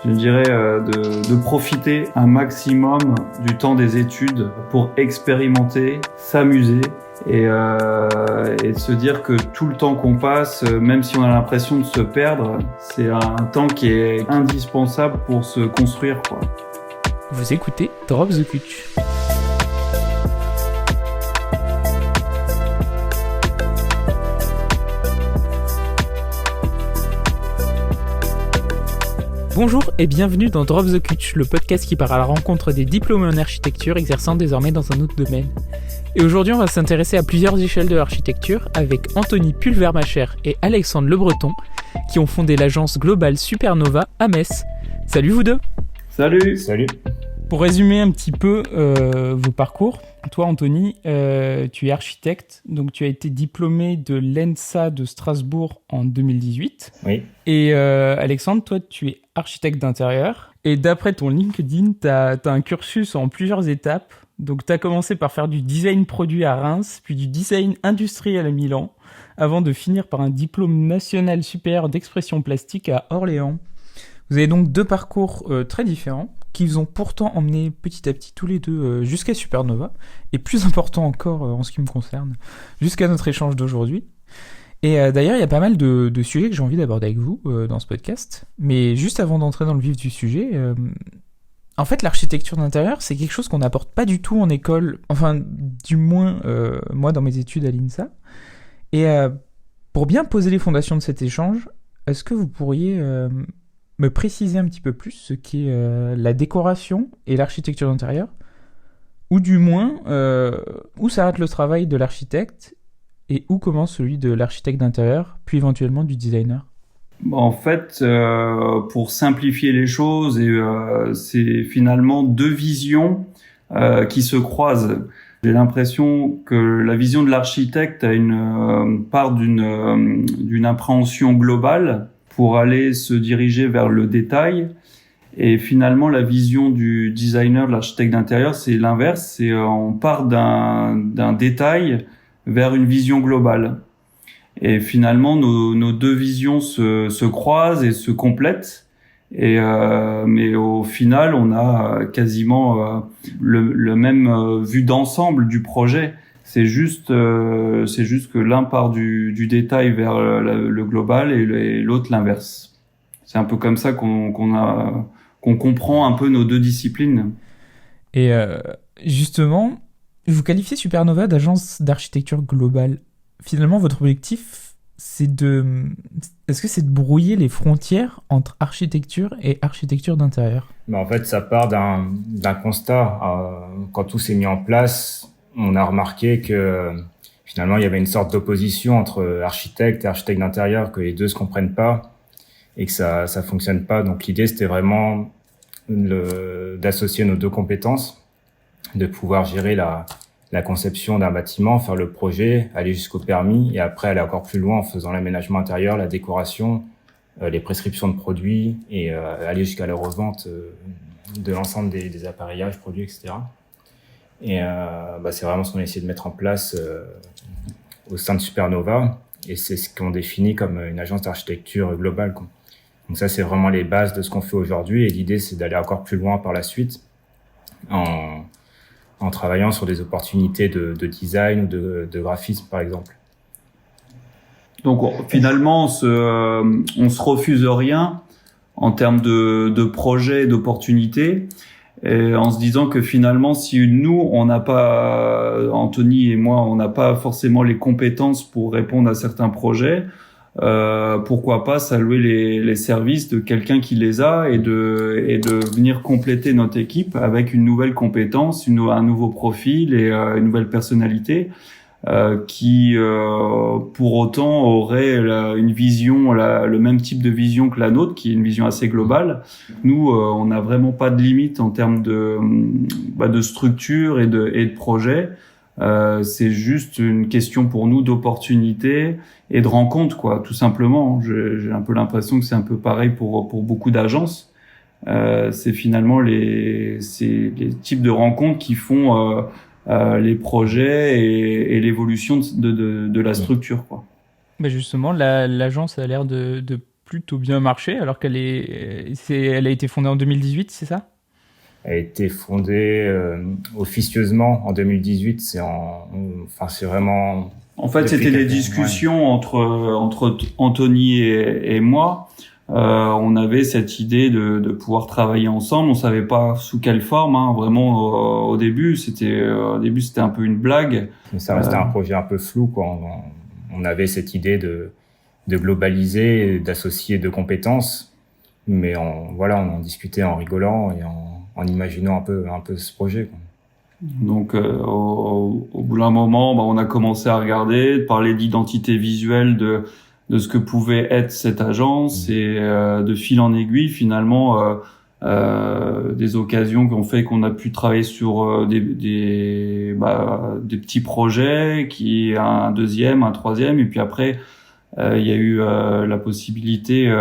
je dirais, de profiter un maximum du temps des études pour expérimenter, s'amuser et de se dire que tout le temps qu'on passe, même si on a l'impression de se perdre, c'est un temps qui est indispensable pour se construire, quoi. Vous écoutez Drop the Cutch. Bonjour et bienvenue dans Drop the Cutch, le podcast qui part à la rencontre des diplômés en architecture exerçant désormais dans un autre domaine. Et aujourd'hui, on va s'intéresser à plusieurs échelles de l'architecture avec Anthony Pulvermacher et Alexandre Lebreton qui ont fondé l'agence globale Supernova à Metz. Salut vous deux. Salut. Salut. Pour résumer un petit peu vos parcours, toi Anthony, tu es architecte, donc tu as été diplômé de l'ENSA de Strasbourg en 2018. Oui. Et Alexandre, toi tu es architecte d'intérieur. Et d'après ton LinkedIn, tu as un cursus en plusieurs étapes. Donc tu as commencé par faire du design produit à Reims, puis du design industriel à Milan, avant de finir par un diplôme national supérieur d'expression plastique à Orléans. Vous avez donc deux parcours très différents, qui vous ont pourtant emmené petit à petit tous les deux jusqu'à Supernova, et plus important encore en ce qui me concerne, jusqu'à notre échange d'aujourd'hui. Et d'ailleurs, il y a pas mal de sujets que j'ai envie d'aborder avec vous dans ce podcast, mais juste avant d'entrer dans le vif du sujet, en fait, l'architecture d'intérieur, c'est quelque chose qu'on n'apporte pas du tout en école, enfin, du moins, moi, dans mes études à l'INSA. Et pour bien poser les fondations de cet échange, est-ce que vous pourriez me préciser un petit peu plus ce qu'est la décoration et l'architecture d'intérieur, ou du moins où s'arrête le travail de l'architecte et où commence celui de l'architecte d'intérieur, puis éventuellement du designer? En fait, pour simplifier les choses, c'est finalement deux visions qui se croisent. J'ai l'impression que la vision de l'architecte a une part d'une appréhension globale pour aller se diriger vers le détail. Et finalement, la vision du designer, de l'architecte d'intérieur, c'est l'inverse. C'est on part d'un détail vers une vision globale. Et finalement, nos deux visions se croisent et se complètent. Mais au final, on a quasiment le même vue d'ensemble du projet. C'est juste que l'un part du détail vers le global et l'autre l'inverse. C'est un peu comme ça qu'on comprend un peu nos deux disciplines. Et justement, vous qualifiez Supernova d'agence d'architecture globale. Finalement, votre objectif, est-ce que c'est de brouiller les frontières entre architecture et architecture d'intérieur? En fait, ça part d'un constat. Quand tout s'est mis en place, on a remarqué que finalement, il y avait une sorte d'opposition entre architecte et architecte d'intérieur, que les deux se comprennent pas et que ça fonctionne pas. Donc l'idée, c'était vraiment d'associer nos deux compétences, de pouvoir gérer la conception d'un bâtiment, faire le projet, aller jusqu'au permis et après aller encore plus loin en faisant l'aménagement intérieur, la décoration, les prescriptions de produits et aller jusqu'à la revente de l'ensemble des appareillages, produits, etc. Et c'est vraiment ce qu'on a essayé de mettre en place au sein de Supernova et c'est ce qu'on définit comme une agence d'architecture globale, quoi. Donc ça, c'est vraiment les bases de ce qu'on fait aujourd'hui et l'idée, c'est d'aller encore plus loin par la suite en travaillant sur des opportunités de design ou de graphisme, par exemple. Donc finalement, on se refuse rien en termes de projets et d'opportunités, et en se disant que finalement, si nous, on n'a pas, Anthony et moi, on n'a pas forcément les compétences pour répondre à certains projets, pourquoi pas s'allouer les services de quelqu'un qui les a et de venir compléter notre équipe avec une nouvelle compétence, un nouveau profil et une nouvelle personnalité qui pour autant aurait une vision, le même type de vision que la nôtre, qui est une vision assez globale. Nous, on n'a vraiment pas de limite en termes de structure et de projet. C'est juste une question pour nous d'opportunité et de rencontre, quoi, tout simplement. J'ai un peu l'impression que c'est un peu pareil pour beaucoup d'agences. C'est finalement les types de rencontres qui font les projets et l'évolution de la structure, quoi. Justement, l'agence a l'air de plutôt bien marché, alors elle a été fondée en 2018, c'est ça? Elle a été fondée officieusement en 2018. C'est vraiment. En fait, c'était des discussions entre Anthony et moi. On avait cette idée de pouvoir travailler ensemble. On savait pas sous quelle forme, hein. Vraiment, au début, c'était un peu une blague. Mais ça restait un projet un peu flou, quoi. On avait cette idée de globaliser, d'associer deux compétences, mais on en discutait en rigolant et en imaginant un peu ce projet, quoi. Donc, au bout d'un moment, on a commencé à regarder, de parler d'identité visuelle de ce que pouvait être cette agence, et de fil en aiguille, finalement, des occasions qui ont fait qu'on a pu travailler sur des petits projets, un deuxième, un troisième, et puis après, il y a eu la possibilité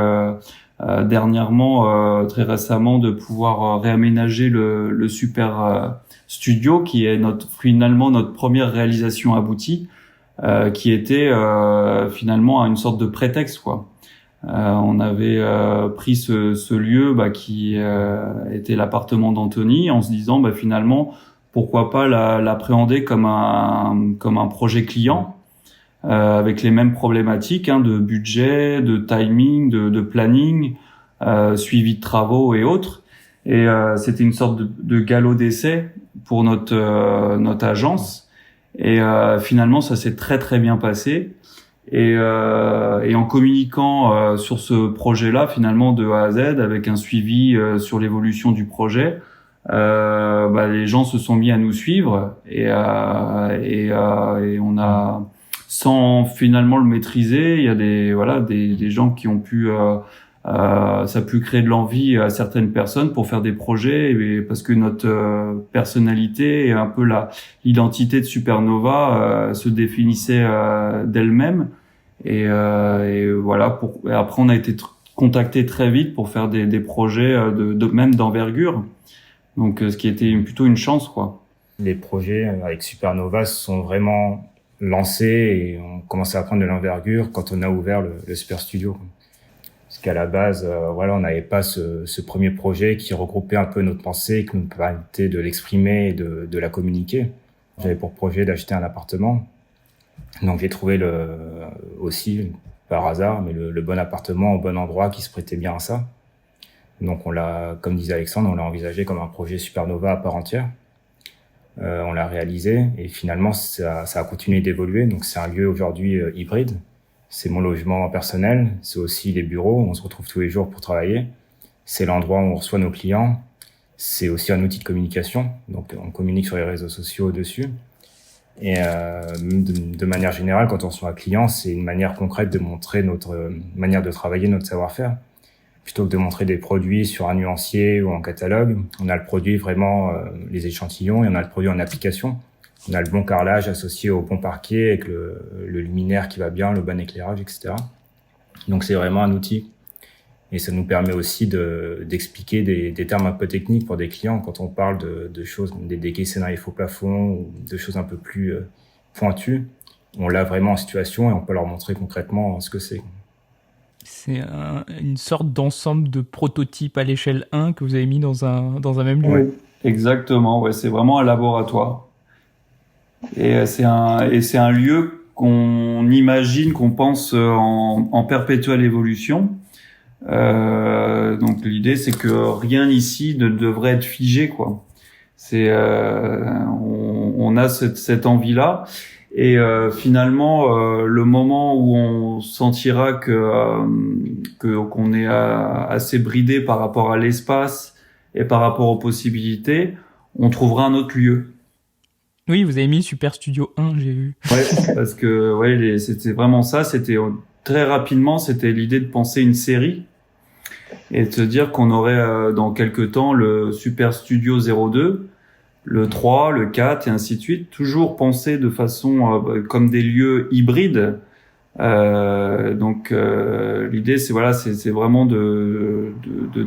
dernièrement, très récemment, de pouvoir réaménager le super studio, qui est finalement notre première réalisation aboutie, qui était finalement une sorte de prétexte, quoi. On avait pris ce lieu qui était l'appartement d'Anthony, en se disant finalement pourquoi pas l'appréhender comme un projet client, avec les mêmes problématiques, hein, de budget, de timing, de planning, suivi de travaux et autres. Et c'était une sorte de galop d'essai pour notre agence. Et finalement, ça s'est très très bien passé. Et en communiquant sur ce projet-là, finalement de A à Z, avec un suivi sur l'évolution du projet, les gens se sont mis à nous suivre, et on a, sans finalement le maîtriser, il y a des gens qui ont pu ça a pu créer de l'envie à certaines personnes pour faire des projets, parce que notre personnalité et un peu l'identité de Supernova se définissait d'elle-même, et voilà. Et après, on a été contacté très vite pour faire des projets même d'envergure, donc ce qui était plutôt une chance, quoi. Les projets avec Supernova se sont vraiment lancés et on commençait à prendre de l'envergure quand on a ouvert le Super Studio. Parce qu'à la base, on n'avait pas ce premier projet qui regroupait un peu notre pensée, qui nous permettait de l'exprimer et de la communiquer. J'avais pour projet d'acheter un appartement. Donc j'ai trouvé aussi, par hasard, mais le bon appartement au bon endroit qui se prêtait bien à ça. Donc comme disait Alexandre, on l'a envisagé comme un projet Supernova à part entière. On l'a réalisé et finalement ça a continué d'évoluer. Donc c'est un lieu aujourd'hui hybride. C'est mon logement personnel, c'est aussi les bureaux où on se retrouve tous les jours pour travailler. C'est l'endroit où on reçoit nos clients. C'est aussi un outil de communication, donc on communique sur les réseaux sociaux dessus. Et de manière générale, quand on reçoit un client, c'est une manière concrète de montrer notre manière de travailler, notre savoir-faire. Plutôt que de montrer des produits sur un nuancier ou en catalogue, on a le produit vraiment, les échantillons, et on a le produit en application. On a le bon carrelage associé au bon parquet avec le luminaire qui va bien, le bon éclairage, etc. Donc c'est vraiment un outil. Et ça nous permet aussi d'expliquer des termes un peu techniques pour des clients quand on parle de choses comme des décaissés dans les faux plafonds ou de choses un peu plus pointues. On l'a vraiment en situation et on peut leur montrer concrètement ce que c'est. C'est une sorte d'ensemble de prototypes à l'échelle 1 que vous avez mis dans un même lieu. Oui, exactement. Ouais, c'est vraiment un laboratoire. Et c'est un lieu qu'on imagine, qu'on pense en perpétuelle évolution. Donc l'idée, c'est que rien ici ne devrait être figé, quoi. On a cette envie-là. Et finalement, le moment où on sentira qu'on est assez bridé par rapport à l'espace et par rapport aux possibilités, on trouvera un autre lieu. Oui, vous avez mis Super Studio 1, j'ai vu. Ouais, parce que c'était vraiment ça. C'était très rapidement, c'était l'idée de penser une série et de se dire qu'on aurait dans quelques temps le Super Studio 02, le 3, le 4 et ainsi de suite. Toujours pensé de façon comme des lieux hybrides. Donc l'idée, c'est vraiment de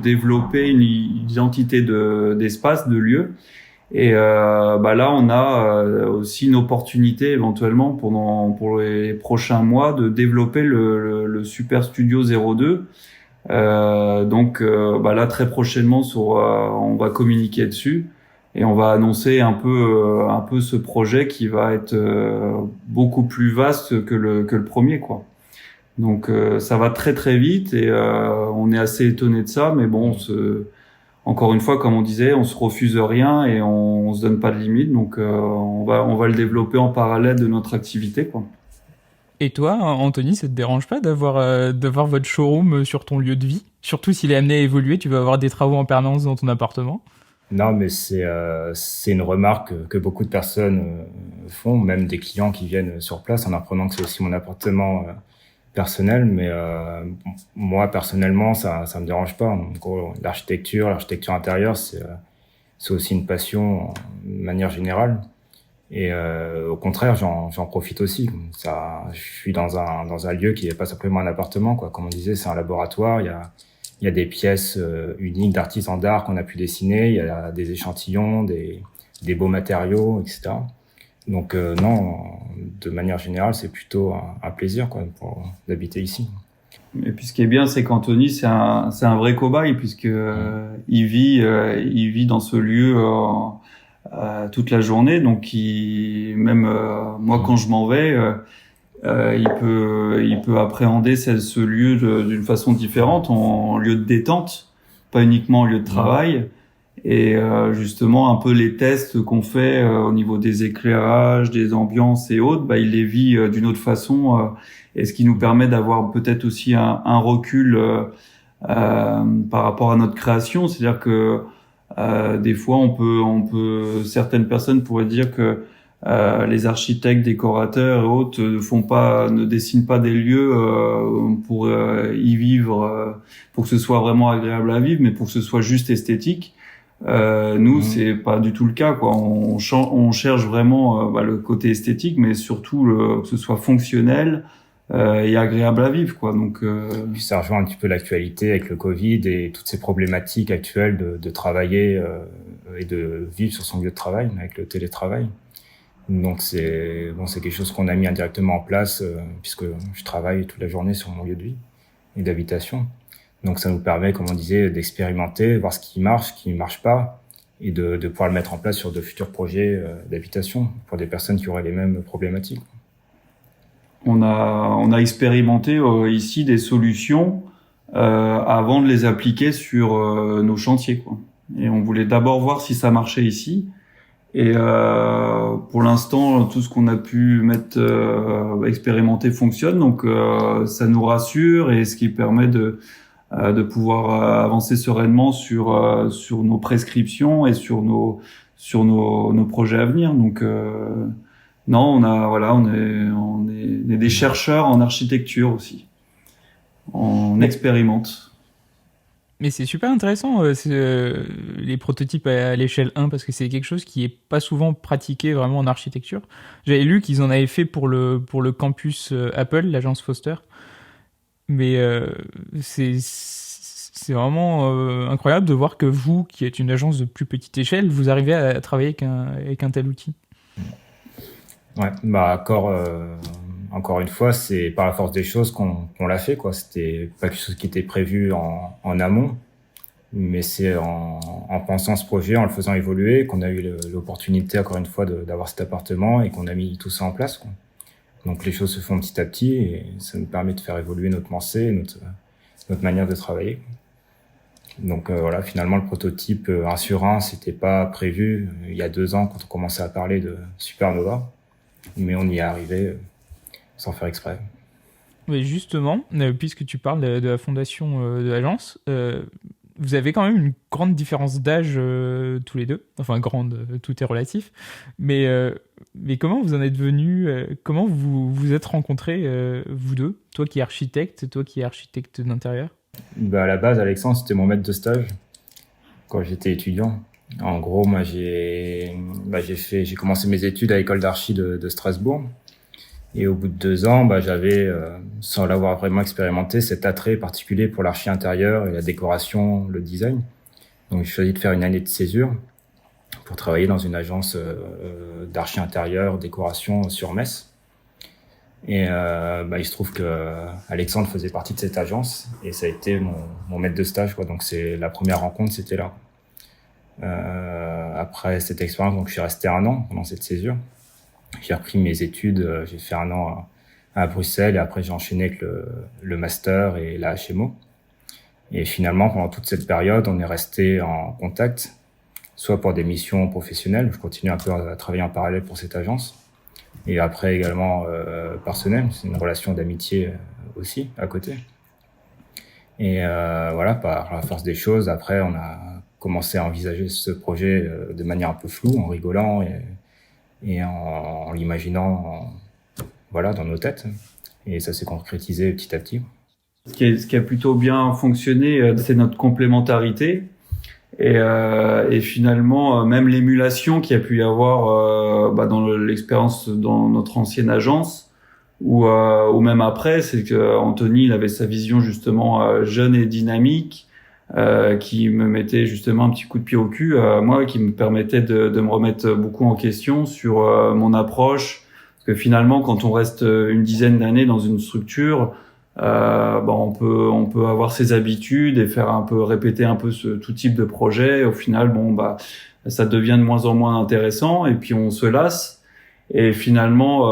développer une identité d'espace, de lieu. Et là, on a aussi une opportunité éventuellement pour les prochains mois de développer le Super Studio 02 Là très prochainement on va communiquer dessus et on va annoncer un peu ce projet qui va être beaucoup plus vaste que le premier, quoi. Donc ça va très très vite et on est assez étonné de ça, mais bon, encore une fois, comme on disait, on se refuse rien et on se donne pas de limite, donc on va le développer en parallèle de notre activité, quoi. Et toi, Anthony, ça te dérange pas d'avoir votre showroom sur ton lieu de vie? Surtout s'il est amené à évoluer, tu vas avoir des travaux en permanence dans ton appartement. Non, mais c'est une remarque que beaucoup de personnes font, même des clients qui viennent sur place en apprenant que c'est aussi mon appartement personnel. Mais moi, personnellement, ça me dérange pas. En gros, l'architecture intérieure, c'est aussi une passion de manière générale. Et au contraire, j'en profite aussi. Ça, je suis dans un lieu qui n'est pas simplement un appartement, quoi. Comme on disait, c'est un laboratoire. Il y a des pièces uniques d'artisans d'art qu'on a pu dessiner. Il y a des échantillons, des beaux matériaux, etc. Donc non, de manière générale, c'est plutôt un plaisir, quoi, d'habiter ici. Et puis ce qui est bien, c'est qu'Anthony, c'est un vrai cobaye puisque il vit dans ce lieu toute la journée. Donc moi quand je m'en vais, il peut appréhender ce lieu d'une façon différente, en lieu de détente, pas uniquement en lieu de travail. Et justement, un peu les tests qu'on fait au niveau des éclairages, des ambiances et autres, il les vit d'une autre façon, et ce qui nous permet d'avoir peut-être aussi un recul par rapport à notre création. C'est-à-dire que des fois, certaines personnes pourraient dire que les architectes, décorateurs et autres ne dessinent pas des lieux pour y vivre, pour que ce soit vraiment agréable à vivre, mais pour que ce soit juste esthétique. Nous, c'est pas du tout le cas, quoi. On cherche vraiment le côté esthétique, mais surtout que ce soit fonctionnel et agréable à vivre, quoi. Donc, Puis ça rejoint un petit peu l'actualité avec le Covid et toutes ces problématiques actuelles de travailler et de vivre sur son lieu de travail avec le télétravail. Donc c'est quelque chose qu'on a mis indirectement en place puisque je travaille toute la journée sur mon lieu de vie et d'habitation. Donc ça nous permet, comme on disait, d'expérimenter, voir ce qui marche pas, et de pouvoir le mettre en place sur de futurs projets d'habitation pour des personnes qui auraient les mêmes problématiques. On a expérimenté ici des solutions avant de les appliquer sur nos chantiers, quoi. Et on voulait d'abord voir si ça marchait ici. Et pour l'instant, tout ce qu'on a pu expérimenter fonctionne, donc ça nous rassure, et ce qui permet de pouvoir avancer sereinement sur nos prescriptions et sur nos projets à venir. Donc non, on est des chercheurs en architecture aussi. On expérimente. Mais c'est super intéressant, les prototypes à l'échelle 1, parce que c'est quelque chose qui est pas souvent pratiqué vraiment en architecture. J'avais lu qu'ils en avaient fait pour le campus Apple, l'agence Foster. Mais c'est vraiment incroyable de voir que vous, qui êtes une agence de plus petite échelle, vous arrivez à travailler avec un tel outil. Ouais, encore une fois, c'est par la force des choses qu'on l'a fait, quoi. C'était pas quelque chose qui était prévu en amont, mais c'est en pensant ce projet, en le faisant évoluer, qu'on a eu l'opportunité, encore une fois, d'avoir cet appartement et qu'on a mis tout ça en place, quoi. Donc les choses se font petit à petit et ça nous permet de faire évoluer notre pensée, notre manière de travailler. Donc voilà, finalement le prototype 1 sur 1, c'était pas prévu il y a 2 ans quand on commençait à parler de Supernova, mais on y est arrivé sans faire exprès. Mais justement, puisque tu parles de la fondation de l'agence, vous avez quand même une grande différence d'âge tous les deux. Enfin, grande, tout est relatif. Mais comment vous en êtes venus comment vous êtes rencontrés, vous deux? Toi qui es architecte, toi qui es architecte d'intérieur? À la base, Alexandre, c'était mon maître de stage quand j'étais étudiant. En gros, moi, j'ai commencé mes études à l'école d'archi de Strasbourg. Et au bout de 2 ans, j'avais, sans l'avoir vraiment expérimenté, cet attrait particulier pour l'archi intérieur et la décoration, le design. Donc, j'ai choisi de faire une année de césure pour travailler dans une agence d'archi intérieur, décoration sur Metz. Et il se trouve que Alexandre faisait partie de cette agence et ça a été mon maître de stage, quoi. Donc c'est la première rencontre, c'était là. Après cette expérience, donc je suis resté 1 an pendant cette césure. J'ai repris mes études, j'ai fait 1 an à Bruxelles et après j'ai enchaîné avec le master et la HMO. Et finalement, pendant toute cette période, on est resté en contact, soit pour des missions professionnelles, je continue un peu à travailler en parallèle pour cette agence, et après également personnel, c'est une relation d'amitié aussi à côté. Et voilà, par la force des choses, après on a commencé à envisager ce projet de manière un peu floue, en rigolant et en l'imaginant voilà, dans nos têtes. Et ça s'est concrétisé petit à petit. Ce qui a plutôt bien fonctionné, c'est notre complémentarité. Et finalement, même l'émulation qu'il y a pu y avoir dans l'expérience dans notre ancienne agence, ou même après, c'est que Anthony, il avait sa vision justement jeune et dynamique, qui me mettait justement un petit coup de pied au cul, moi, qui me permettait de me remettre beaucoup en question sur mon approche. Parce que finalement, quand on reste une dizaine d'années dans une structure, on peut avoir ses habitudes et répéter un peu tout type de projet. Au final, ça devient de moins en moins intéressant et puis on se lasse. Et finalement,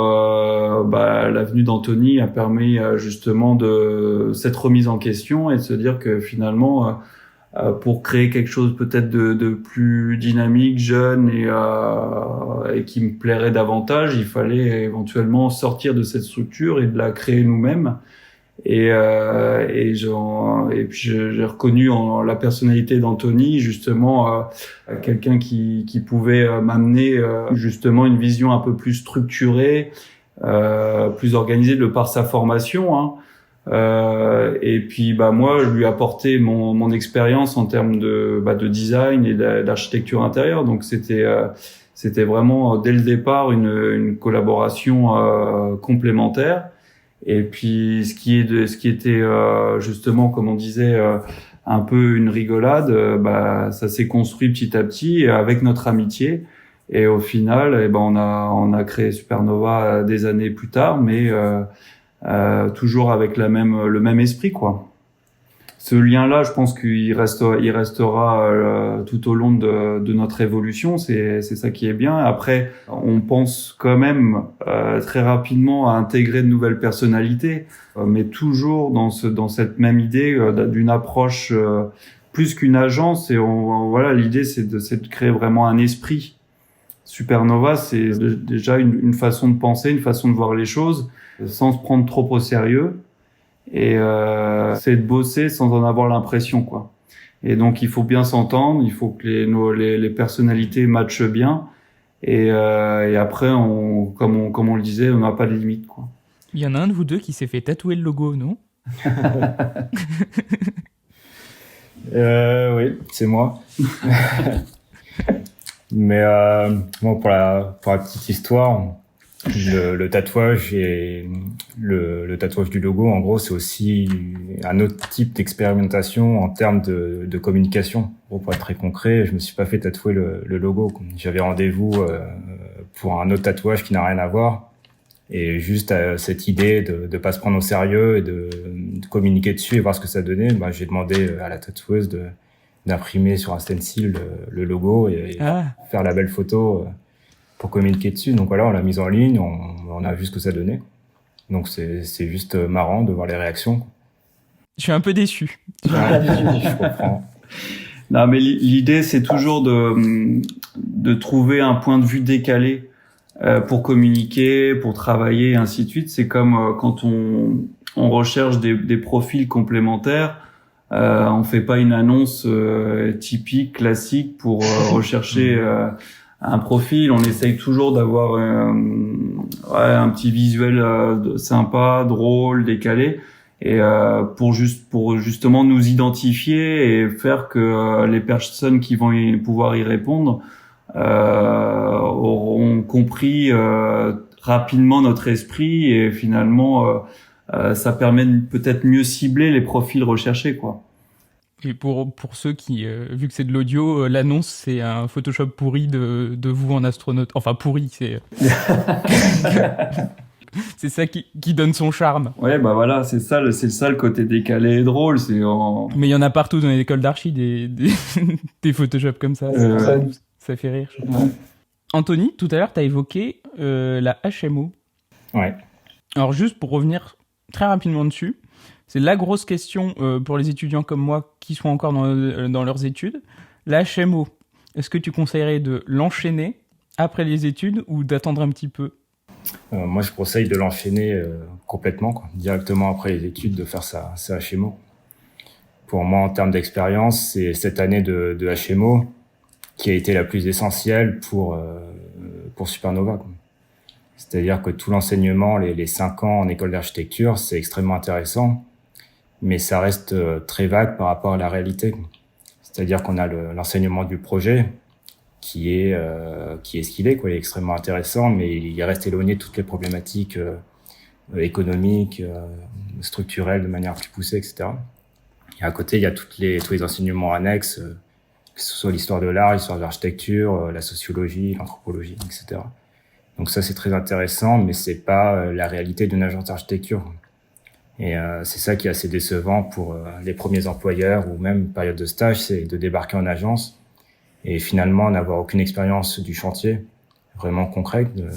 la venue d'Anthony a permis justement de cette remise en question et de se dire que finalement, pour créer quelque chose peut-être de plus dynamique, jeune et qui me plairait davantage, il fallait éventuellement sortir de cette structure et de la créer nous-mêmes. Et puis j'ai reconnu en la personnalité d'Anthony justement quelqu'un qui pouvait m'amener justement une vision un peu plus structurée, plus organisée de par sa formation, hein. Et puis moi je lui ai apporté mon expérience en termes de design et d'architecture intérieure, donc c'était vraiment dès le départ une collaboration complémentaire. Et puis ce qui était justement, comme on disait, un peu une rigolade, ça s'est construit petit à petit avec notre amitié. Et au final, on a créé Supernova des années plus tard, mais toujours avec le même esprit, quoi. Ce lien-là, je pense qu'il restera tout au long de notre évolution. C'est ça qui est bien. Après, on pense quand même très rapidement à intégrer de nouvelles personnalités, mais toujours dans cette même idée d'une approche plus qu'une agence. Et voilà, l'idée c'est de créer vraiment un esprit. Supernova, c'est déjà une façon de penser, une façon de voir les choses, sans se prendre trop au sérieux. Et c'est de bosser sans en avoir l'impression, quoi. Et donc il faut bien s'entendre, il faut que les personnalités matchent bien, et après comme on le disait, on n'a pas de limite, quoi. Il y en a un de vous deux qui s'est fait tatouer le logo, non? Oui, c'est moi. Mais pour la petite histoire, le tatouage et le tatouage du logo, en gros, c'est aussi un autre type d'expérimentation en termes de communication. Pour être très concret, je me suis pas fait tatouer le logo. J'avais rendez-vous pour un autre tatouage qui n'a rien à voir, et juste cette idée de pas se prendre au sérieux et de communiquer dessus et voir ce que ça donnait. J'ai demandé à la tatoueuse d'imprimer sur un stencil le logo et faire la belle photo pour communiquer dessus. Donc voilà, on l'a mise en ligne, on a vu ce que ça donnait. Donc c'est juste marrant de voir les réactions. Je suis un peu déçu. Je comprends. Non, mais l'idée c'est toujours de trouver un point de vue décalé pour communiquer, pour travailler, et ainsi de suite. C'est comme quand on recherche des profils complémentaires. On fait pas une annonce typique, classique pour rechercher un profil. On essaye toujours d'avoir un petit visuel sympa, drôle, décalé, et pour justement nous identifier et faire que les personnes qui vont pouvoir y répondre auront compris rapidement notre esprit, et finalement ça permet de peut-être mieux cibler les profils recherchés, quoi. Et pour ceux qui, vu que c'est de l'audio, l'annonce c'est un Photoshop pourri de vous en astronaute. Enfin pourri, c'est c'est ça qui donne son charme. Ouais, bah voilà, c'est ça le côté décalé et drôle. Mais il y en a partout dans les écoles d'archi des Photoshop comme ça. Ça fait rire. Ouais. Anthony, tout à l'heure, tu as évoqué la HMO. Ouais. Alors juste pour revenir très rapidement dessus, c'est la grosse question pour les étudiants comme moi qui sont encore dans leurs études. La HMO, est-ce que tu conseillerais de l'enchaîner après les études ou d'attendre un petit peu ? Moi, je conseille de l'enchaîner complètement, quoi. Directement après les études, de faire sa HMO. Pour moi, en termes d'expérience, c'est cette année de HMO qui a été la plus essentielle pour Supernova, quoi. C'est-à-dire que tout l'enseignement, les 5 ans en école d'architecture, c'est extrêmement intéressant, mais ça reste très vague par rapport à la réalité, quoi. C'est-à-dire qu'on a l'enseignement du projet qui est ce qu'il est, quoi. Il est extrêmement intéressant, mais il reste éloigné de toutes les problématiques économiques, structurelles de manière plus poussée, etc. Et à côté, il y a tous les enseignements annexes, que ce soit l'histoire de l'art, l'histoire de l'architecture, la sociologie, l'anthropologie, etc. Donc ça, c'est très intéressant, mais c'est pas la réalité d'une agence d'architecture. Et c'est ça qui est assez décevant pour les premiers employeurs ou même période de stage, c'est de débarquer en agence et finalement n'avoir aucune expérience du chantier vraiment concrète, de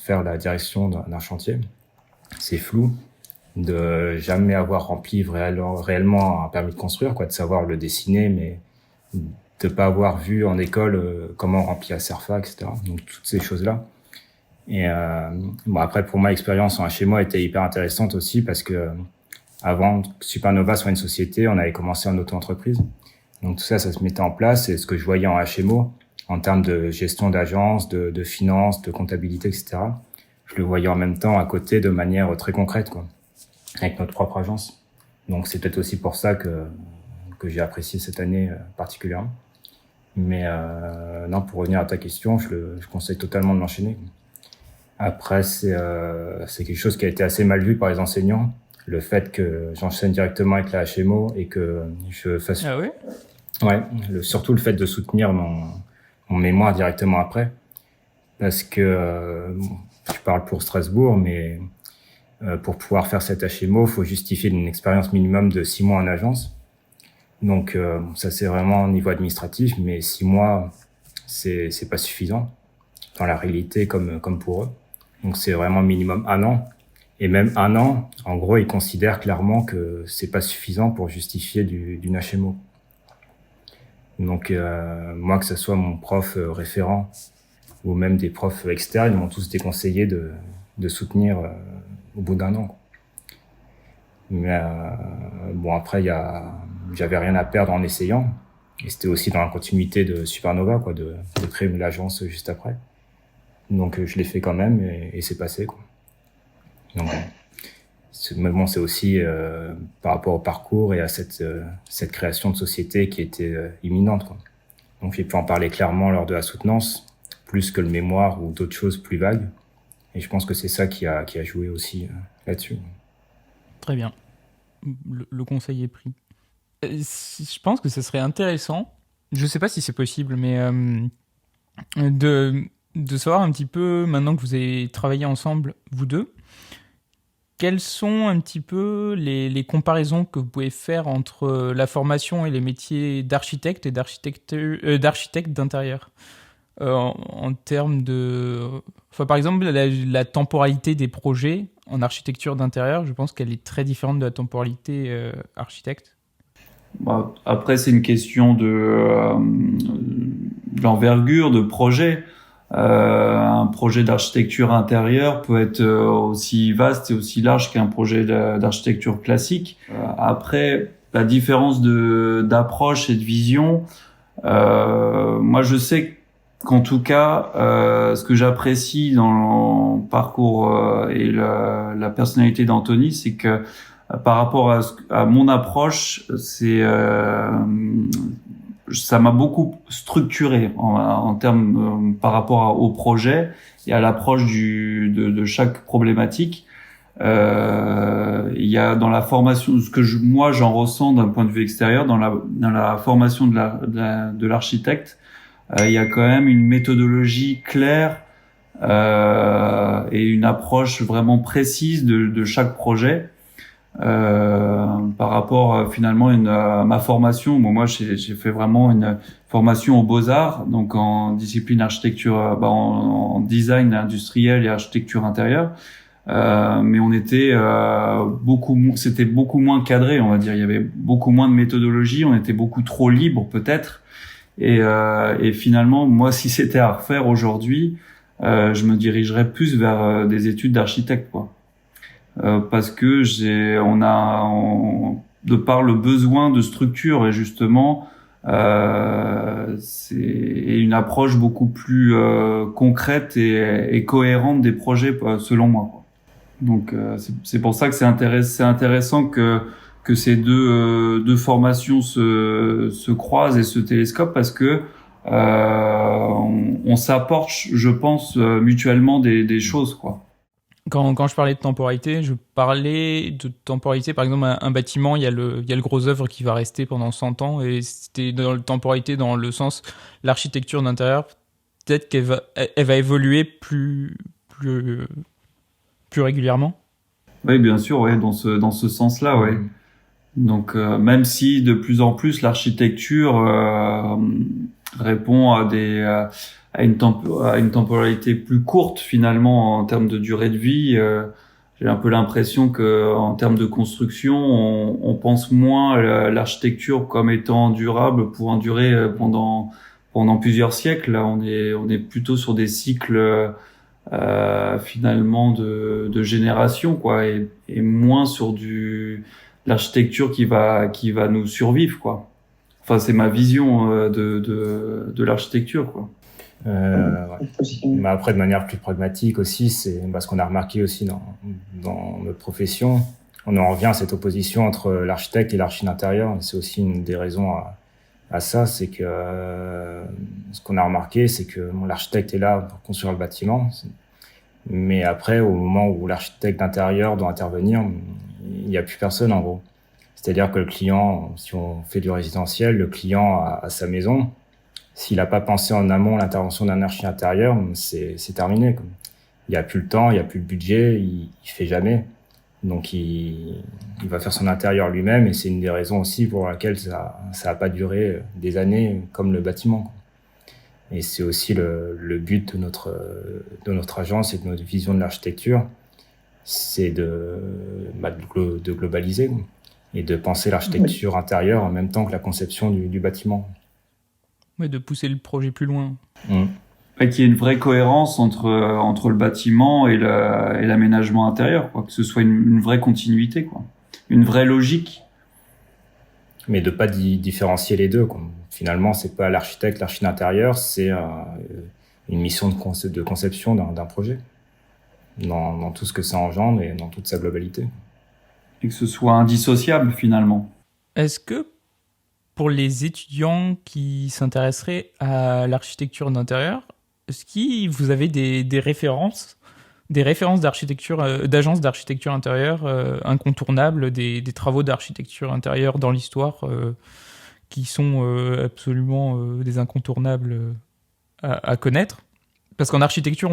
faire la direction d'un chantier. C'est flou, de jamais avoir rempli réellement un permis de construire, quoi, de savoir le dessiner, mais de pas avoir vu en école comment remplir la CERFA, etc. Donc toutes ces choses-là. Et bon, après, pour moi, l'expérience en HMO était hyper intéressante aussi parce que avant que Supernova soit une société, on avait commencé en auto-entreprise. Donc tout ça, ça se mettait en place. Et ce que je voyais en HMO, en termes de gestion d'agence, de finances, de comptabilité, etc., je le voyais en même temps à côté de manière très concrète, quoi, avec notre propre agence. Donc c'est peut-être aussi pour ça que j'ai apprécié cette année particulièrement. Mais non, pour revenir à ta question, je conseille totalement de l'enchaîner. Après, c'est quelque chose qui a été assez mal vu par les enseignants, le fait que j'enchaîne directement avec la HMO et que je fasse... Ah ouais ? Ouais, surtout le fait de soutenir mon mémoire directement après, parce que je parle pour Strasbourg, mais pour pouvoir faire cette HMO, il faut justifier d'une expérience minimum de 6 mois en agence. Donc ça, c'est vraiment au niveau administratif, mais 6 mois, c'est pas suffisant dans la réalité comme pour eux. Donc c'est vraiment minimum 1 an. Et même 1 an, en gros, ils considèrent clairement que c'est pas suffisant pour justifier d'une HMO. Donc moi, que ce soit mon prof référent ou même des profs externes, ils m'ont tous déconseillé de soutenir au bout d'1 an. Mais bon, après, j'avais rien à perdre en essayant. Et c'était aussi dans la continuité de Supernova, quoi, de créer l'agence juste après. Donc je l'ai fait quand même et c'est passé, quoi. Donc bon, c'est aussi par rapport au parcours et à cette création de société qui était imminente, quoi. Donc j'ai pu en parler clairement lors de la soutenance, plus que le mémoire ou d'autres choses plus vagues. Et je pense que c'est ça qui a joué aussi là-dessus. Très bien. Le conseil est pris. Je pense que ce serait intéressant, je sais pas si c'est possible, mais de savoir un petit peu, maintenant que vous avez travaillé ensemble, vous deux, quelles sont un petit peu les comparaisons que vous pouvez faire entre la formation et les métiers d'architecte et d'architecte d'intérieur en termes de... Enfin, par exemple, la temporalité des projets en architecture d'intérieur, je pense qu'elle est très différente de la temporalité architecte. Bah, après, c'est une question de l'envergure de projet. Un projet d'architecture intérieure peut être aussi vaste et aussi large qu'un projet d'architecture classique. Après, la différence d'approche et de vision, moi je sais qu'en tout cas, ce que j'apprécie dans le parcours et la personnalité d'Anthony, c'est que par rapport à mon approche, ça m'a beaucoup structuré en termes par rapport au projet et à l'approche de chaque problématique. Il y a dans la formation, ce que moi j'en ressens d'un point de vue extérieur, dans la formation de l'architecte, il y a quand même une méthodologie claire et une approche vraiment précise de chaque projet. Par rapport finalement à ma formation. Bon, moi j'ai fait vraiment une formation aux Beaux-Arts, donc en discipline architecture, en design industriel et architecture intérieure. Mais on était c'était beaucoup moins cadré, on va dire. Il y avait beaucoup moins de méthodologie, on était beaucoup trop libre peut-être. Et finalement, moi, si c'était à refaire aujourd'hui, je me dirigerais plus vers des études d'architecte, quoi. Parce que de par le besoin de structure et justement, c'est une approche beaucoup plus concrète et cohérente des projets, selon moi, quoi. Donc c'est pour ça que c'est intéressant que ces deux formations se croisent et se télescopent, parce que on s'apporte, je pense, mutuellement des choses, quoi. Quand je parlais de temporalité, je parlais de temporalité. Par exemple, un bâtiment, il y a le gros œuvre qui va rester pendant 100 ans, et c'était dans la temporalité dans le sens l'architecture d'intérieur. Peut-être elle va évoluer plus régulièrement. Oui, bien sûr, ouais, dans ce sens-là, ouais. Donc même si de plus en plus l'architecture répond à une temporalité plus courte finalement en termes de durée de vie, j'ai un peu l'impression que en termes de construction, on pense moins à l'architecture comme étant durable, pour endurer pendant plusieurs siècles. Là, on est plutôt sur des cycles finalement de génération, quoi, et moins sur l'architecture qui va nous survivre, quoi. Enfin, c'est ma vision de l'architecture, quoi. Mais après, de manière plus pragmatique aussi, c'est parce qu'on a remarqué aussi dans notre profession, on en revient à cette opposition entre l'architecte et l'archi d'intérieur. C'est aussi une des raisons à ça, c'est que ce qu'on a remarqué, c'est que l'architecte est là pour construire le bâtiment, mais après, au moment où l'architecte d'intérieur doit intervenir, il n'y a plus personne, en gros. C'est-à-dire que le client, si on fait du résidentiel, le client a sa maison. S'il n'a pas pensé en amont l'intervention d'un archi intérieur, c'est terminé, quoi. Il n'y a plus le temps, il n'y a plus le budget, il fait jamais. Donc il va faire son intérieur lui-même, et c'est une des raisons aussi pour laquelle ça a pas duré des années comme le bâtiment, quoi. Et c'est aussi le but de notre agence et de notre vision de l'architecture, c'est de globaliser, quoi, et de penser l'architecture intérieure en même temps que la conception du bâtiment. Ouais, de pousser le projet plus loin. Et qu'il y ait une vraie cohérence entre le bâtiment et l'aménagement intérieur, quoi. Que ce soit une vraie continuité, quoi. Une vraie logique. Mais de pas différencier les deux, quoi. Finalement, c'est pas l'architecte, l'archi d'intérieur, c'est une mission de conception d'un projet. Dans tout ce que ça engendre et dans toute sa globalité. Et que ce soit indissociable, finalement. Est-ce que pour les étudiants qui s'intéresseraient à l'architecture d'intérieur, est-ce que vous avez des références d'architecture, d'agences d'architecture intérieure incontournables, des travaux d'architecture intérieure dans l'histoire qui sont absolument des incontournables à connaître? Parce qu'en architecture,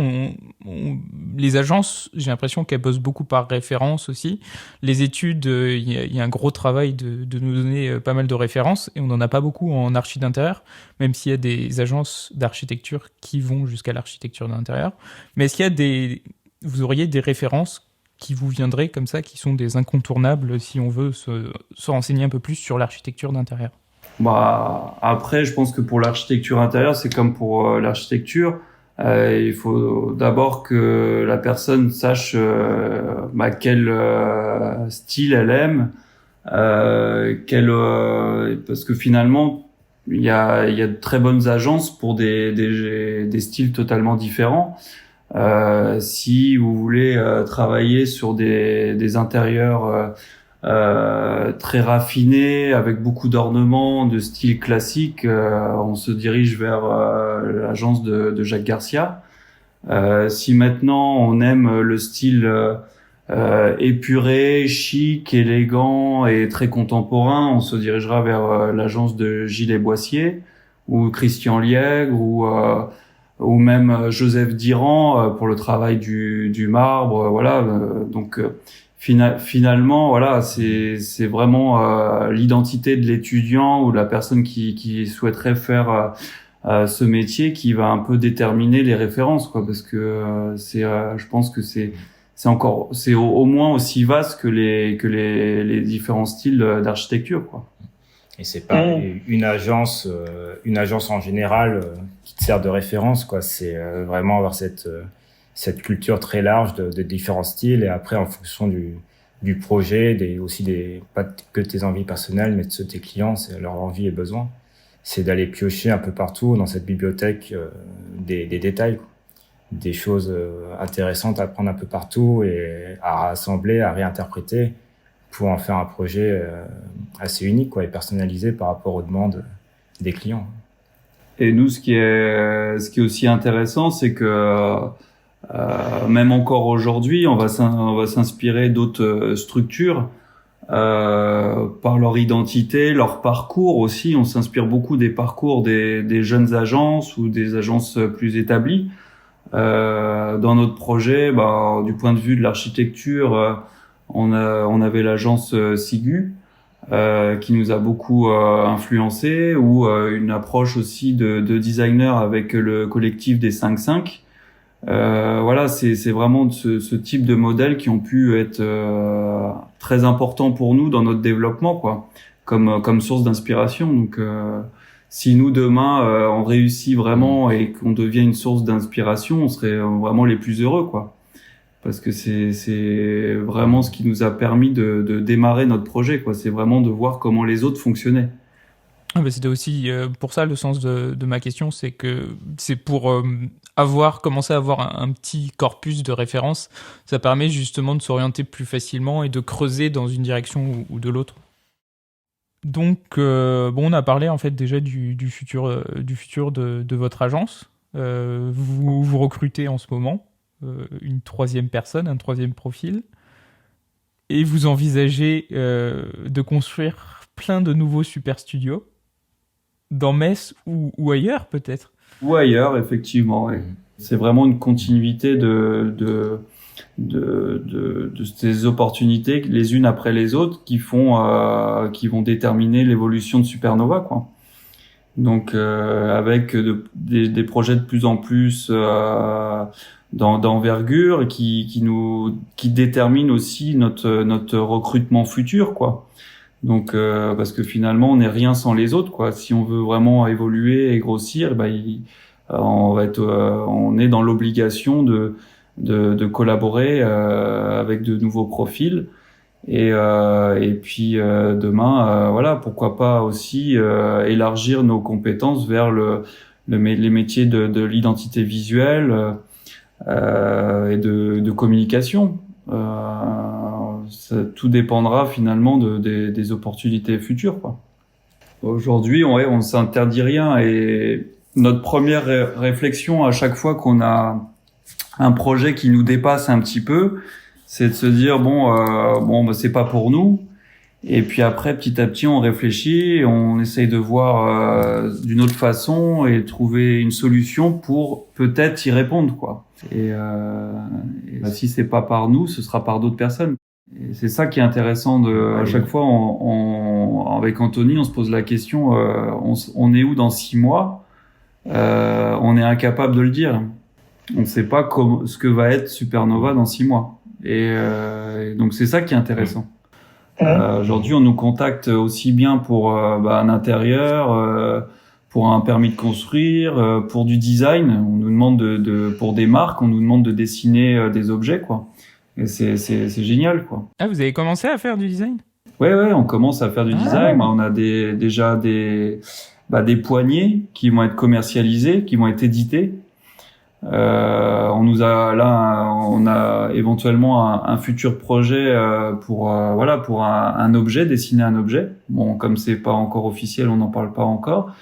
les agences, j'ai l'impression qu'elles bossent beaucoup par référence aussi. Les études, il y a un gros travail de nous donner pas mal de références, et on n'en a pas beaucoup en archi d'intérieur, même s'il y a des agences d'architecture qui vont jusqu'à l'architecture d'intérieur. Mais est-ce qu'il y a vous auriez des références qui vous viendraient comme ça, qui sont des incontournables si on veut se renseigner un peu plus sur l'architecture d'intérieur? Après, je pense que pour l'architecture intérieure, c'est comme pour l'architecture. Il faut d'abord que la personne sache quel style elle aime, parce que finalement il y a de très bonnes agences pour des styles totalement différents. Si vous voulez travailler sur des intérieurs très raffinés avec beaucoup d'ornements de style classique, on se dirige vers l'agence de Jacques Garcia. Si maintenant on aime le style épuré, chic, élégant et très contemporain, on se dirigera vers l'agence de Gilles et Boissier ou Christian Liègre ou même Joseph Diran pour le travail du marbre, voilà. Donc finalement, voilà, c'est vraiment l'identité de l'étudiant ou de la personne qui souhaiterait faire ce métier qui va un peu déterminer les références, quoi, parce que je pense que c'est au moins aussi vaste que les différents styles d'architecture, quoi. Et c'est pas une agence en général qui te sert de référence, quoi. C'est vraiment avoir cette culture très large de différents styles, et après en fonction du projet, pas que tes envies personnelles, mais de ceux de tes clients, c'est leur envie et besoin. C'est d'aller piocher un peu partout dans cette bibliothèque des détails, quoi. Des choses intéressantes à prendre un peu partout et à rassembler, à réinterpréter pour en faire un projet assez unique, quoi, et personnalisé par rapport aux demandes des clients. Et nous, ce qui est aussi intéressant, c'est que même encore aujourd'hui, on va s'inspirer d'autres structures par leur identité, leur parcours aussi. On s'inspire beaucoup des parcours des jeunes agences ou des agences plus établies. Dans notre projet, du point de vue de l'architecture, on avait l'agence Sigu qui nous a beaucoup influencé, ou une approche aussi de designer avec le collectif des 5-5. Voilà, c'est vraiment ce type de modèles qui ont pu être très importants pour nous dans notre développement, quoi, comme source d'inspiration. Donc si nous demain on réussit vraiment et qu'on devient une source d'inspiration, on serait vraiment les plus heureux, quoi, parce que c'est vraiment ce qui nous a permis de démarrer notre projet, quoi. C'est vraiment de voir comment les autres fonctionnaient. C'était aussi pour ça le sens de ma question, c'est que c'est pour commencer à avoir un petit corpus de références. Ça permet justement de s'orienter plus facilement et de creuser dans une direction ou de l'autre. Donc, on a parlé en fait déjà du futur de votre agence. Vous recrutez en ce moment une troisième personne, un troisième profil, et vous envisagez de construire plein de nouveaux super studios dans Metz ou ailleurs peut-être. Ou ailleurs, effectivement. Ouais. C'est vraiment une continuité de ces opportunités les unes après les autres qui vont déterminer l'évolution de Supernova, quoi. Donc avec des projets de plus en plus d'envergure qui déterminent aussi notre recrutement futur, quoi. Donc parce que finalement on n'est rien sans les autres, quoi. Si on veut vraiment évoluer et grossir, on est dans l'obligation de collaborer avec de nouveaux profils, et puis demain voilà, pourquoi pas aussi élargir nos compétences vers les métiers de l'identité visuelle et de communication. Tout dépendra finalement des opportunités futures, quoi. Aujourd'hui, on s'interdit rien, et notre première réflexion à chaque fois qu'on a un projet qui nous dépasse un petit peu, c'est de se dire c'est pas pour nous. Et puis après, petit à petit, on réfléchit, on essaye de voir d'une autre façon et trouver une solution pour peut-être y répondre, quoi. Et si c'est pas par nous, ce sera par d'autres personnes. Et c'est ça qui est intéressant à chaque fois, avec Anthony, on se pose la question, on est où dans 6 mois? On est incapable de le dire. On ne sait pas ce que va être Supernova dans 6 mois. Et donc c'est ça qui est intéressant. Aujourd'hui, on nous contacte aussi bien pour un intérieur, pour un permis de construire, pour du design. On nous demande pour des marques, on nous demande de dessiner des objets, quoi. Et c'est génial, quoi. Ah, vous avez commencé à faire du design? Ouais, on commence à faire du design. On a déjà des poignées qui vont être commercialisées, qui vont être éditées. On a éventuellement un futur projet pour un objet, dessiner un objet. Bon, comme c'est pas encore officiel, on n'en parle pas encore.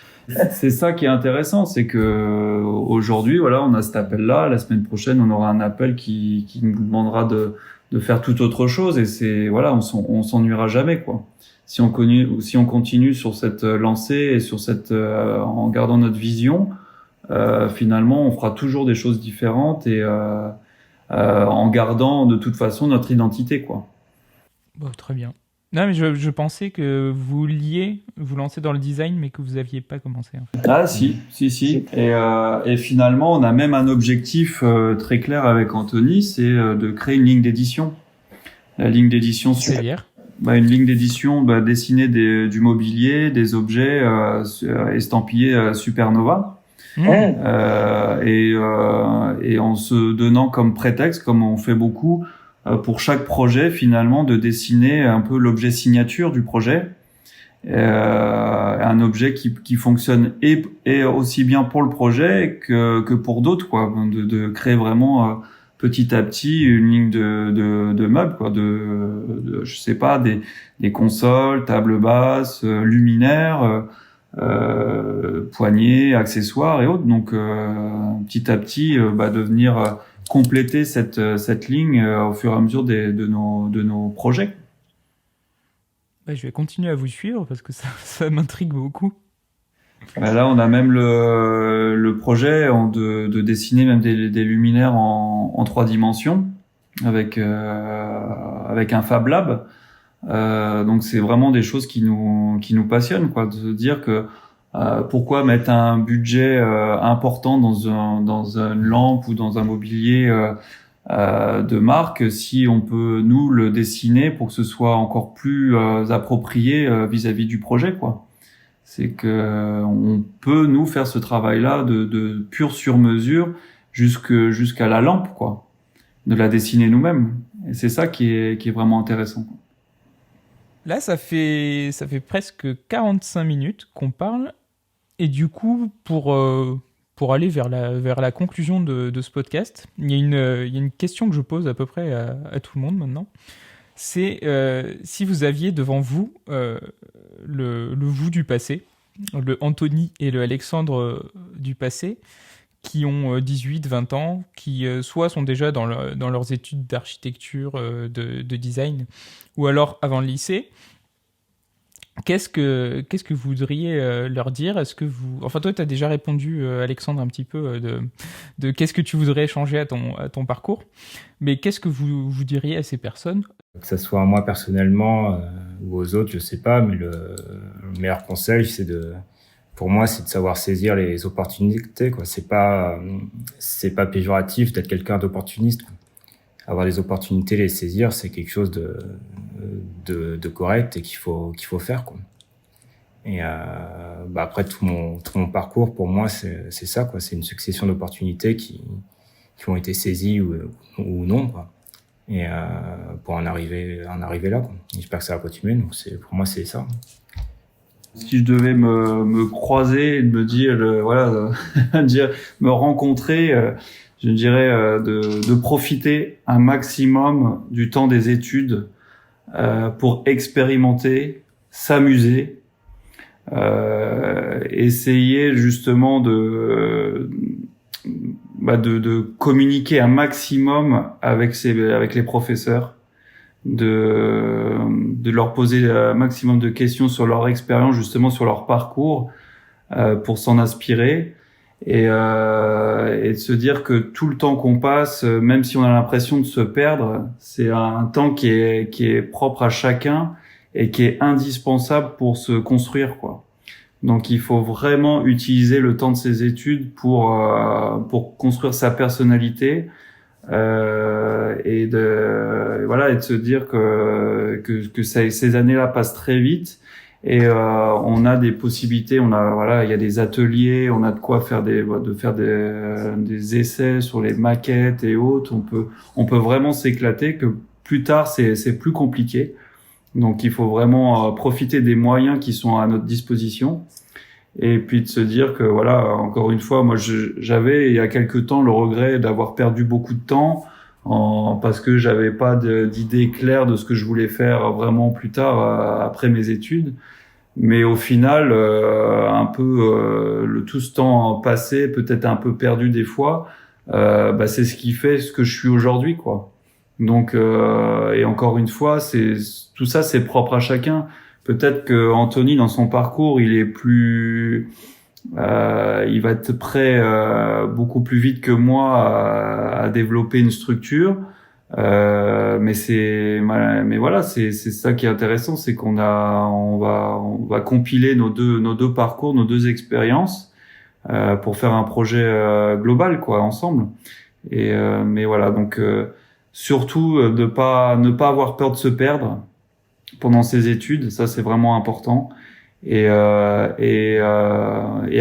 C'est ça qui est intéressant, c'est que aujourd'hui, voilà, on a cet appel-là. La semaine prochaine, on aura un appel qui nous demandera de faire tout autre chose, et on s'ennuiera jamais, quoi. Si on continue sur cette lancée et sur en gardant notre vision, finalement, on fera toujours des choses différentes et en gardant de toute façon notre identité, quoi. Bon, très bien. Non, mais je pensais que vous vous lancez dans le design, mais que vous aviez pas commencé, en fait. Ah si. Et finalement, on a même un objectif très clair avec Anthony, c'est de créer une ligne d'édition. La ligne d'édition, C'est-à-dire une ligne d'édition dessiner du mobilier, des objets estampillés Supernova. Et en se donnant comme prétexte, comme on fait beaucoup, pour chaque projet finalement de dessiner un peu l'objet signature du projet, un objet qui fonctionne et aussi bien pour le projet que pour d'autres, quoi, de créer vraiment petit à petit une ligne de meubles, quoi, je sais pas, des consoles, tables basses, luminaires, poignées, accessoires et autres. Donc petit à petit de venir compléter cette ligne au fur et à mesure de nos projets. Je vais continuer à vous suivre parce que ça m'intrigue beaucoup. Là, on a même le projet de dessiner même des luminaires en 3 dimensions avec un Fab Lab. Donc c'est vraiment des choses qui nous passionnent, quoi, de se dire que pourquoi mettre un budget important dans une lampe ou dans un mobilier de marque si on peut nous le dessiner pour que ce soit encore plus approprié vis-à-vis du projet, quoi. C'est que on peut nous faire ce travail-là de pur sur-mesure jusqu'à la lampe, quoi, de la dessiner nous-mêmes. Et c'est ça qui est vraiment intéressant, quoi. Là, ça fait presque 45 minutes qu'on parle. Et du coup, pour aller vers la conclusion de ce podcast, il y a une question que je pose à peu près à tout le monde maintenant. C'est si vous aviez devant vous le vous du passé, le Anthony et le Alexandre du passé, qui ont 18, 20 ans, qui soit sont déjà dans leurs études d'architecture, de design, ou alors avant le lycée. Qu'est-ce que vous voudriez leur dire? Est-ce que enfin toi, tu as déjà répondu, Alexandre, un petit peu de qu'est-ce que tu voudrais changer à ton parcours, mais qu'est-ce que vous diriez à ces personnes? Que ça soit à moi personnellement ou aux autres, je sais pas, mais le meilleur conseil, pour moi, c'est de savoir saisir les opportunités, quoi. C'est pas péjoratif d'être quelqu'un d'opportuniste, quoi. Avoir des opportunités, les saisir, c'est quelque chose de correct et qu'il faut faire, quoi. Et après tout mon parcours, pour moi, c'est ça, quoi. C'est une succession d'opportunités qui ont été saisies ou non, quoi. Et pour en arriver là, quoi. J'espère que ça va continuer. Donc pour moi, c'est ça. Si je devais me croiser et me dire me rencontrer, je dirais de profiter un maximum du temps des études pour expérimenter, s'amuser, essayer justement de communiquer un maximum avec les professeurs, de leur poser un maximum de questions sur leur expérience, justement sur leur parcours, pour s'en inspirer et de se dire que tout le temps qu'on passe, même si on a l'impression de se perdre, c'est un temps qui est propre à chacun et qui est indispensable pour se construire, quoi. Donc il faut vraiment utiliser le temps de ses études pour construire sa personnalité, et de se dire que ces années-là passent très vite et on a des possibilités, il y a des ateliers, on a de quoi faire des essais sur les maquettes et autres, on peut vraiment s'éclater, que plus tard c'est plus compliqué. Donc il faut vraiment profiter des moyens qui sont à notre disposition et puis de se dire que encore une fois, moi j'avais il y a quelque temps le regret d'avoir perdu beaucoup de temps parce que j'avais pas d'idée claire de ce que je voulais faire vraiment plus tard après mes études. Mais au final, tout ce temps passé, peut-être un peu perdu des fois, c'est ce qui fait ce que je suis aujourd'hui, quoi. Donc, et encore une fois, tout ça, c'est propre à chacun. Peut-être que Anthony, dans son parcours, il est plus il va être prêt beaucoup plus vite que moi à développer une structure. Mais voilà, c'est ça qui est intéressant, c'est on va compiler nos deux parcours, nos deux expériences pour faire un projet global, quoi, ensemble. Mais voilà, donc surtout ne pas avoir peur de se perdre pendant ses études, ça c'est vraiment important. Et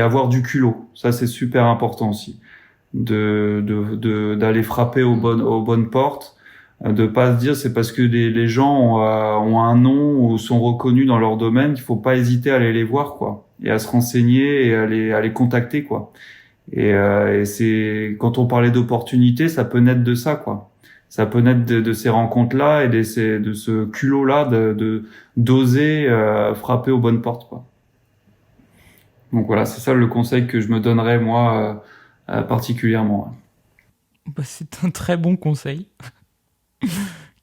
avoir du culot, ça c'est super important aussi, d'aller frapper aux bonnes portes, de pas se dire c'est parce que les gens ont un nom ou sont reconnus dans leur domaine qu'il faut pas hésiter à aller les voir, quoi, et à se renseigner et à les contacter, quoi. Et c'est quand on parlait d'opportunités, ça peut naître de ça, quoi. Ça peut naître de ces rencontres-là et de ce culot-là d'oser frapper aux bonnes portes, quoi. Donc voilà, c'est ça le conseil que je me donnerais moi particulièrement. Bah, c'est un très bon conseil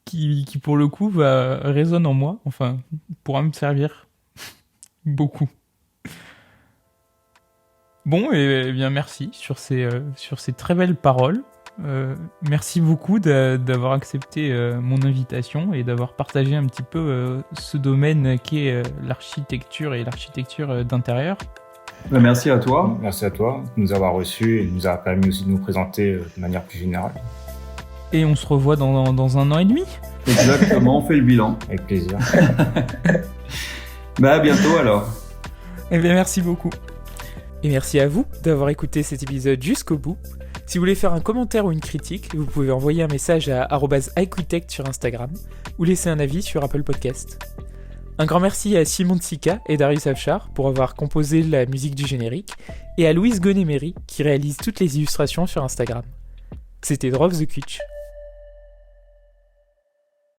qui pour le coup résonne en moi, enfin pourra me servir beaucoup. Bon, et bien merci sur ces très belles paroles. Merci beaucoup d'avoir accepté mon invitation et d'avoir partagé un petit peu ce domaine qui est l'architecture et l'architecture d'intérieur. Merci à toi. Merci à toi de nous avoir reçus et de nous avoir permis aussi de nous présenter de manière plus générale. Et on se revoit dans 1 an et demi. Exactement, on fait le bilan. Avec plaisir. À bientôt alors. Eh bien, merci beaucoup. Et merci à vous d'avoir écouté cet épisode jusqu'au bout. Si vous voulez faire un commentaire ou une critique, vous pouvez envoyer un message à @iquitect sur Instagram ou laisser un avis sur Apple Podcast. Un grand merci à Simon Tsika et Darius Afshar pour avoir composé la musique du générique et à Louise Gonéméry qui réalise toutes les illustrations sur Instagram. C'était Drop the Kutch.